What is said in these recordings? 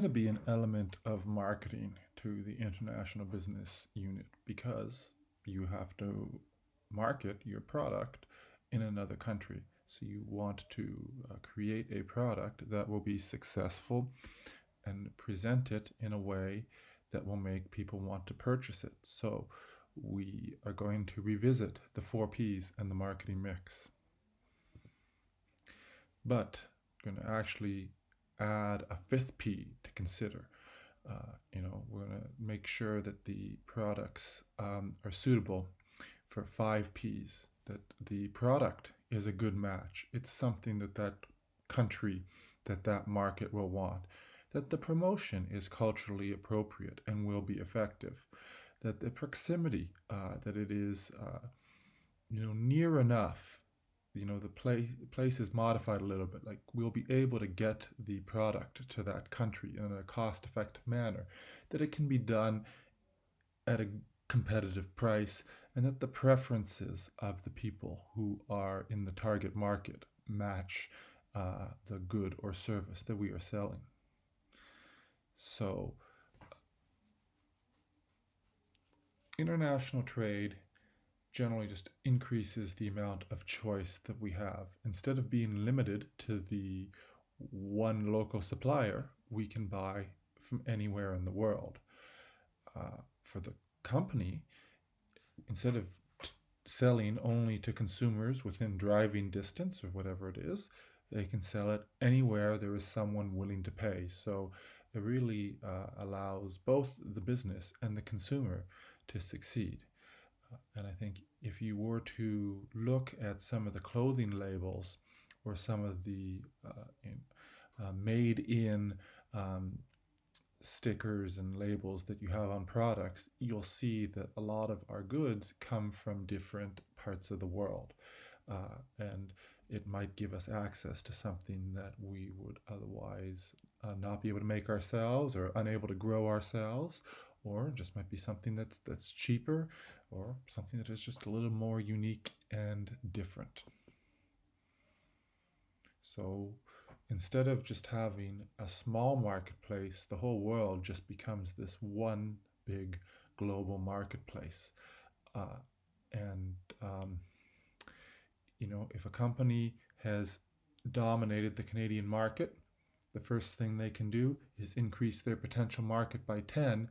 To be an element of marketing to the international business unit because you have to market your product in another country. So you want to create a product that will be successful and present it in a way that will make people want to purchase it. So we are going to revisit the 4Ps and the marketing mix. But we're going to actually add a fifth P to consider. We're going to make sure that the products are suitable for 5Ps, that the product is a good match. It's something that country, that market will want, that the promotion is culturally appropriate and will be effective, that the proximity, that it is near enough. The place is modified a little bit. Like, we'll be able to get the product to that country in a cost-effective manner, that it can be done at a competitive price, and that the preferences of the people who are in the target market match the good or service that we are selling. So, international trade generally just increases the amount of choice that we have. Instead of being limited to the one local supplier, we can buy from anywhere in the world. For the company, instead of selling only to consumers within driving distance or whatever it is, they can sell it anywhere there is someone willing to pay. So it really allows both the business and the consumer to succeed. And I think if you were to look at some of the clothing labels or some of the made in stickers and labels that you have on products, you'll see that a lot of our goods come from different parts of the world. And it might give us access to something that we would otherwise not be able to make ourselves or unable to grow ourselves, or just might be something that's cheaper, or something that is just a little more unique and different. So instead of just having a small marketplace, the whole world just becomes this one big global marketplace. And if a company has dominated the Canadian market, the first thing they can do is increase their potential market by 10,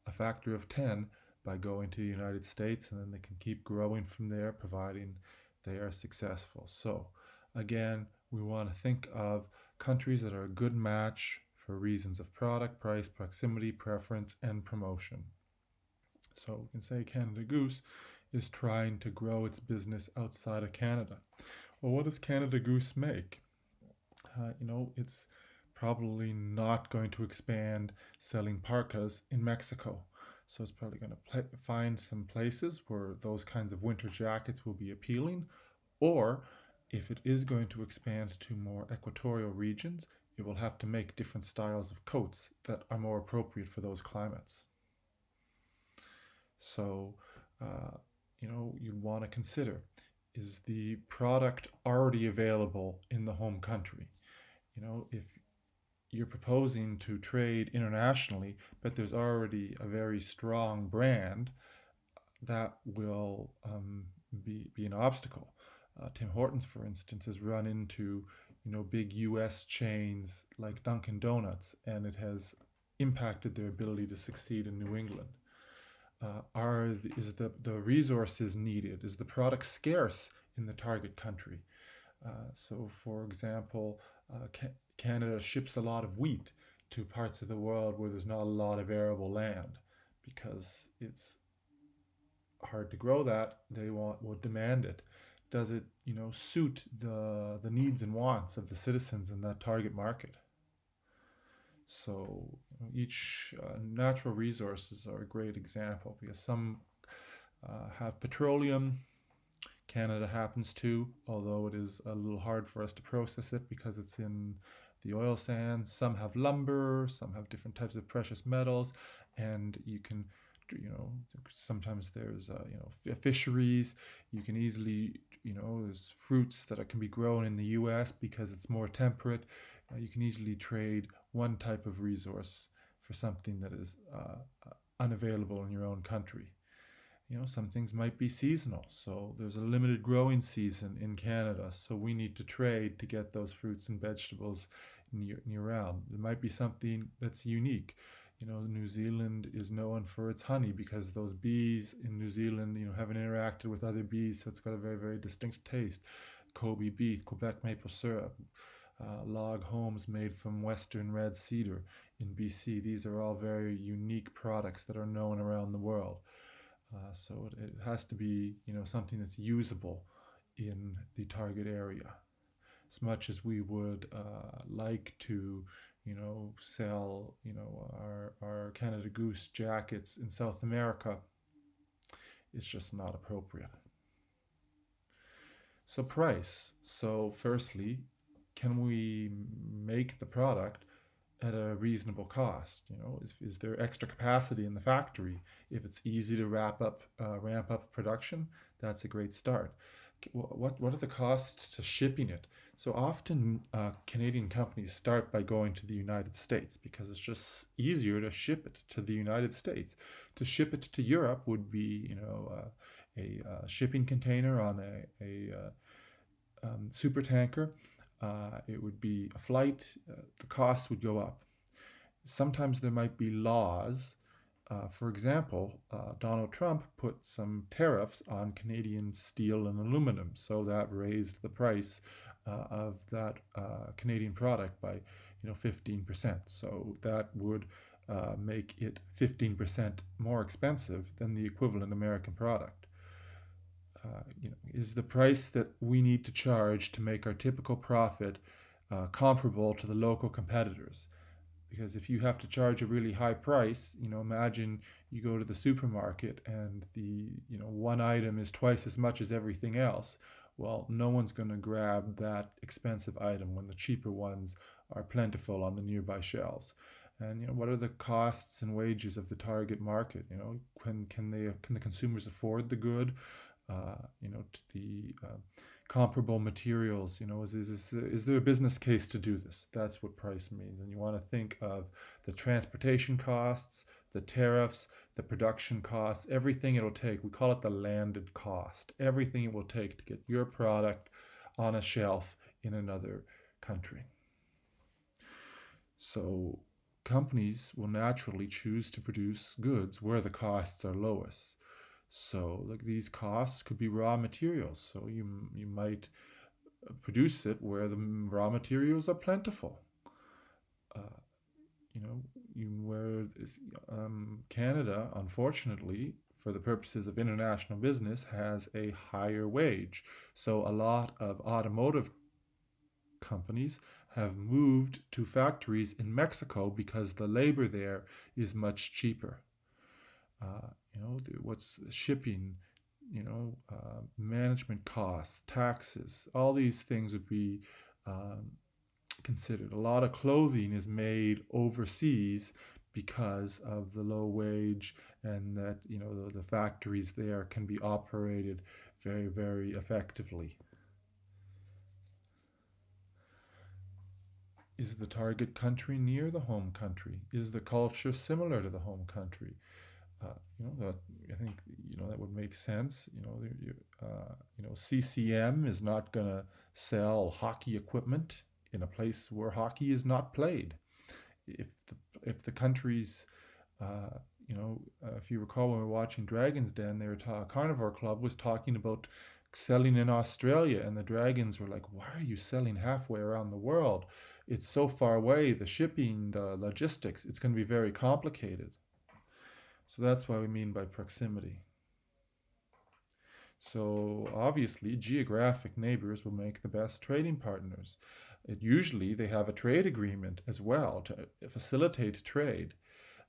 a factor of 10, by going to the United States, and then they can keep growing from there, providing they are successful. So again, we want to think of countries that are a good match for reasons of product, price, proximity, preference, and promotion. So we can say Canada Goose is trying to grow its business outside of Canada. Well, what does Canada Goose make? It's probably not going to expand selling parkas in Mexico. So it's probably going to find some places where those kinds of winter jackets will be appealing. Or if it is going to expand to more equatorial regions, it will have to make different styles of coats that are more appropriate for those climates. So, you'd want to consider, is the product already available in the home country? If you're proposing to trade internationally, but there's already a very strong brand, that will be an obstacle. Tim Hortons, for instance, has run into big U.S. chains like Dunkin' Donuts, and it has impacted their ability to succeed in New England. Is the resources needed? Is the product scarce in the target country? So, for example, Canada ships a lot of wheat to parts of the world where there's not a lot of arable land because it's hard to grow that. They will demand it. Does it suit the needs and wants of the citizens in that target market? So each natural resources are a great example because some have petroleum. Canada happens to, although it is a little hard for us to process it because it's in the oil sands. Some have lumber, some have different types of precious metals, and you can, sometimes there's, fisheries. You can easily, there's fruits that can be grown in the U.S. because it's more temperate. You can easily trade one type of resource for something that is unavailable in your own country. Some things might be seasonal. So there's a limited growing season in Canada, so we need to trade to get those fruits and vegetables year round. It might be something that's unique. New Zealand is known for its honey because those bees in New Zealand, haven't interacted with other bees, so it's got a very, very distinct taste. Kobe beef, Quebec maple syrup, log homes made from western red cedar in BC. These are all very unique products that are known around the world. So it has to be, something that's usable in the target area. As much as we would like to, sell, our Canada Goose jackets in South America, it's just not appropriate. So price. So firstly, can we make the product at a reasonable cost? Is there extra capacity in the factory? If it's easy to ramp up production, that's a great start. What are the costs to shipping it? So often Canadian companies start by going to the United States because it's just easier to ship it to the United States. To ship it to Europe would be, a shipping container on a super tanker. It would be a flight. The costs would go up. Sometimes there might be laws. For example, Donald Trump put some tariffs on Canadian steel and aluminum, so that raised the price of that Canadian product by 15%. So that would make it 15% more expensive than the equivalent American product. Is the price that we need to charge to make our typical profit comparable to the local competitors? Because if you have to charge a really high price, imagine you go to the supermarket and the one item is twice as much as everything else. Well, no one's going to grab that expensive item when the cheaper ones are plentiful on the nearby shelves. And what are the costs and wages of the target market? Can the consumers afford the good? The comparable materials. Is there a business case to do this? That's what price means. And you want to think of the transportation costs, the tariffs, the production costs, everything it'll take. We call it the landed cost. Everything it will take to get your product on a shelf in another country. So companies will naturally choose to produce goods where the costs are lowest. So like these costs could be raw materials. So you might produce it where the raw materials are plentiful. Where Canada, unfortunately, for the purposes of international business, has a higher wage. So a lot of automotive companies have moved to factories in Mexico because the labor there is much cheaper. What's shipping, management costs, taxes, all these things would be considered. A lot of clothing is made overseas because of the low wage, and that the factories there can be operated very, very effectively. Is the target country near the home country? Is the culture similar to the home country? I think that would make sense. CCM is not going to sell hockey equipment in a place where hockey is not played. If the countries, if you recall when we were watching Dragons Den, Carnivore Club was talking about selling in Australia, and the Dragons were like, "Why are you selling halfway around the world? It's so far away. The shipping, the logistics, it's going to be very complicated." So that's what we mean by proximity. So obviously, geographic neighbors will make the best trading partners. Usually, they have a trade agreement as well to facilitate trade.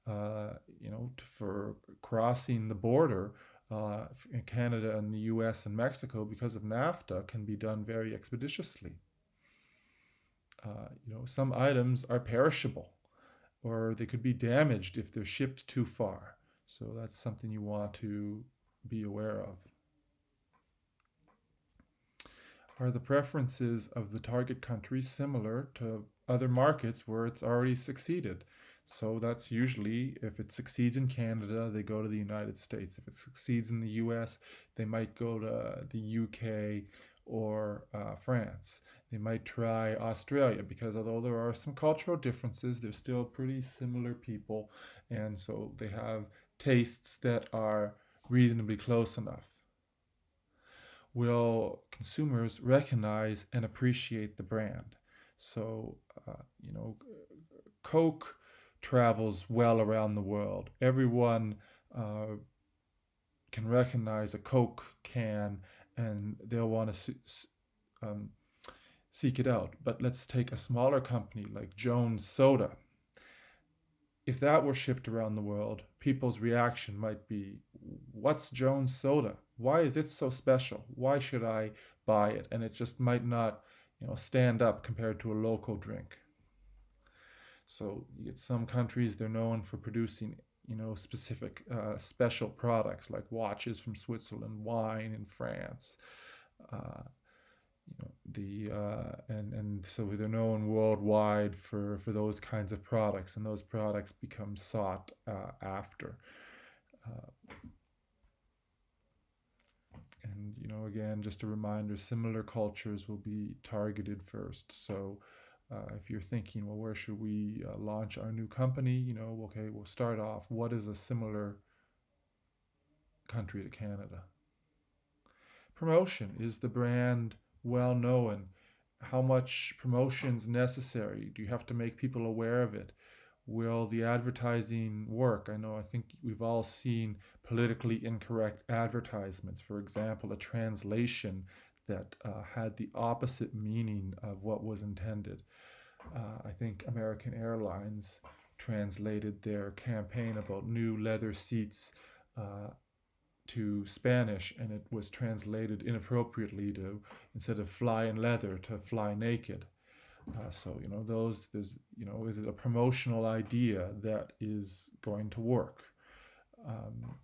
For crossing the border in Canada and the U.S. and Mexico because of NAFTA can be done very expeditiously. Some items are perishable, or they could be damaged if they're shipped too far. So that's something you want to be aware of. Are the preferences of the target country similar to other markets where it's already succeeded. So that's usually, if it succeeds in Canada, they go to the United States. If it succeeds in the US, they might go to the UK or France. They might try Australia because although there are some cultural differences, they're still pretty similar people. And so they have tastes that are reasonably close enough. Will consumers recognize and appreciate the brand? So, you know, Coke travels well around the world. Everyone uh, can recognize a Coke can and they'll want to um, seek it out. But let's take a smaller company like Jones Soda. If that were shipped around the world, people's reaction might be, "What's Jones Soda? Why is it so special? Why should I buy it?" And it just might not, stand up compared to a local drink. So you get some countries, they're known for producing, specific special products like watches from Switzerland, wine in France. Uh, the and so they're known worldwide for those kinds of products, and those products become sought after. Uh, and again, just a reminder: similar cultures will be targeted first. So if you're thinking, well, where should we launch our new company? Okay, we'll start off. What is a similar country to Canada? Promotion. Is the brand well known? How much promotion is necessary? Do you have to make people aware of it? Will the advertising work? I think we've all seen politically incorrect advertisements. For example, a translation that had the opposite meaning of what was intended. I think American Airlines translated their campaign about new leather seats to Spanish, and it was translated inappropriately to, instead of fly in leather, to fly naked. So is it a promotional idea that is going to work? Um,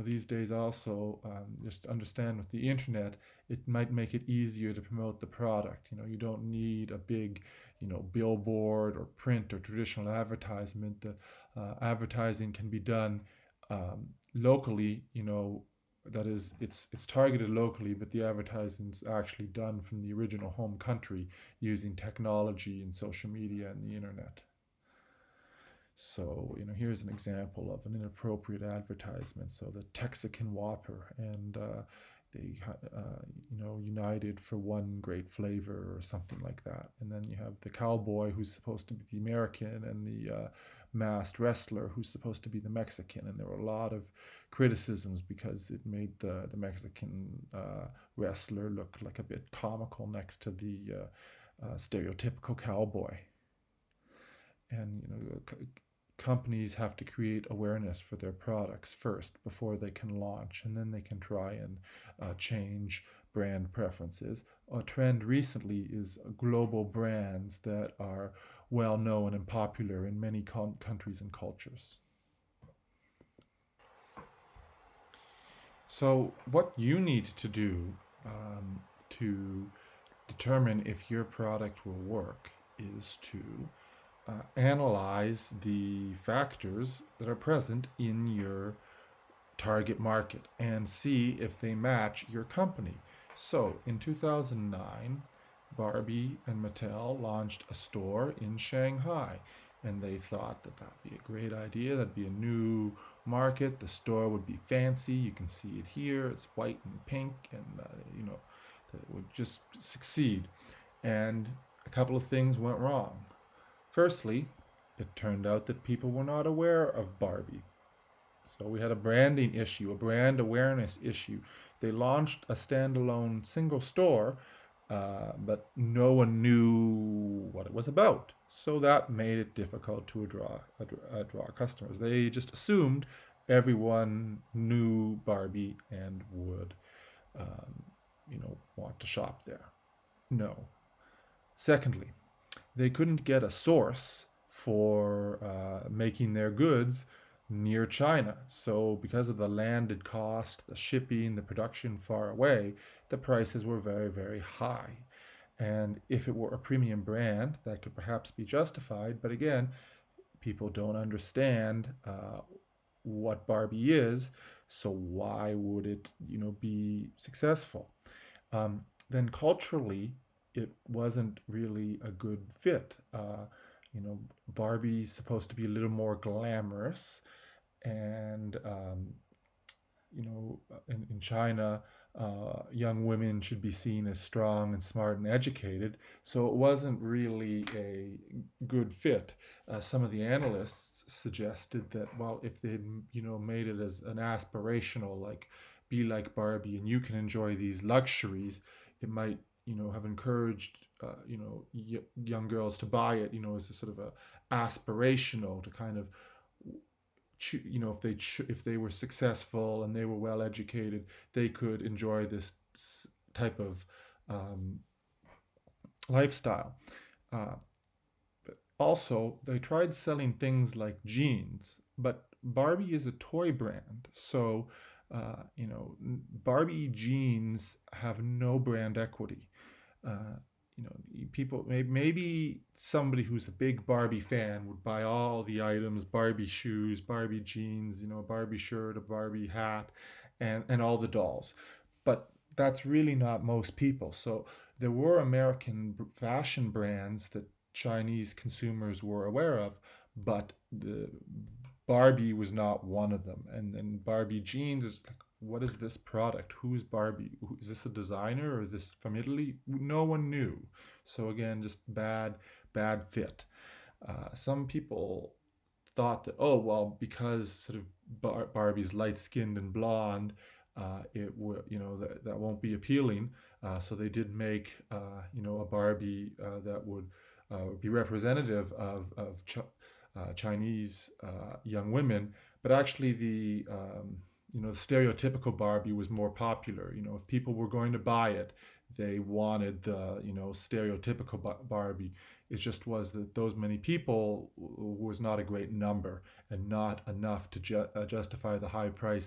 these days also, just understand with the internet, it might make it easier to promote the product. You don't need a big, billboard or print or traditional advertisement. That advertising can be done locally. That is, it's targeted locally, but the advertising's actually done from the original home country using technology and social media and the internet. So, here's an example of an inappropriate advertisement. So, the Texican Whopper, and they, united for one great flavor or something like that. And then you have the cowboy who's supposed to be the American, and the masked wrestler who's supposed to be the Mexican. And there were a lot of criticisms because it made the Mexican wrestler look like a bit comical next to the stereotypical cowboy. And companies have to create awareness for their products first before they can launch, and then they can try and change brand preferences. A trend recently is global brands that are well known and popular in many countries and cultures. So what you need to do to determine if your product will work is to analyze the factors that are present in your target market and see if they match your company. So in 2009, Barbie and Mattel launched a store in Shanghai, and they thought that that'd be a great idea. That'd be a new market. The store would be fancy. You can see it here. It's white and pink, and that it would just succeed. And a couple of things went wrong. Firstly, it turned out that people were not aware of Barbie. So we had a branding issue, a brand awareness issue. They launched a standalone single store, but no one knew what it was about. So that made it difficult to draw customers. They just assumed everyone knew Barbie and would, want to shop there. No. Secondly, they couldn't get a source for making their goods near China. So, because of the landed cost, the shipping, the production far away, the prices were very, very high. And if it were a premium brand, that could perhaps be justified. But again, people don't understand what Barbie is, so why would it, be successful? Then culturally, it wasn't really a good fit. You know, Barbie's supposed to be a little more glamorous, and in China, young women should be seen as strong and smart and educated. So it wasn't really a good fit. Some of the analysts suggested that, well, if they'd made it as an aspirational, like be like Barbie and you can enjoy these luxuries, it might have encouraged young girls to buy it, as a sort of a aspirational to kind of if they were successful and they were well educated, they could enjoy this type of um, lifestyle. Uh, Also, they tried selling things like jeans, but Barbie is a toy brand, so Barbie jeans have no brand equity. Uh, People, maybe somebody who's a big Barbie fan would buy all the items: Barbie shoes, Barbie jeans, a Barbie shirt, a Barbie hat, and all the dolls. But that's really not most people. So there were American fashion brands that Chinese consumers were aware of, but the Barbie was not one of them. And then Barbie jeans is like, what is this product? Who's Barbie? Is this a designer or is this from Italy? No one knew. So again, just bad fit. Some people thought that, oh well, because sort of Barbie's light skinned and blonde, it would that won't be appealing. So they did make a Barbie that would be representative of Chinese young women, but actually the stereotypical Barbie was more popular. If people were going to buy it, they wanted the stereotypical Barbie. It just was that those many people was not a great number and not enough to justify the high price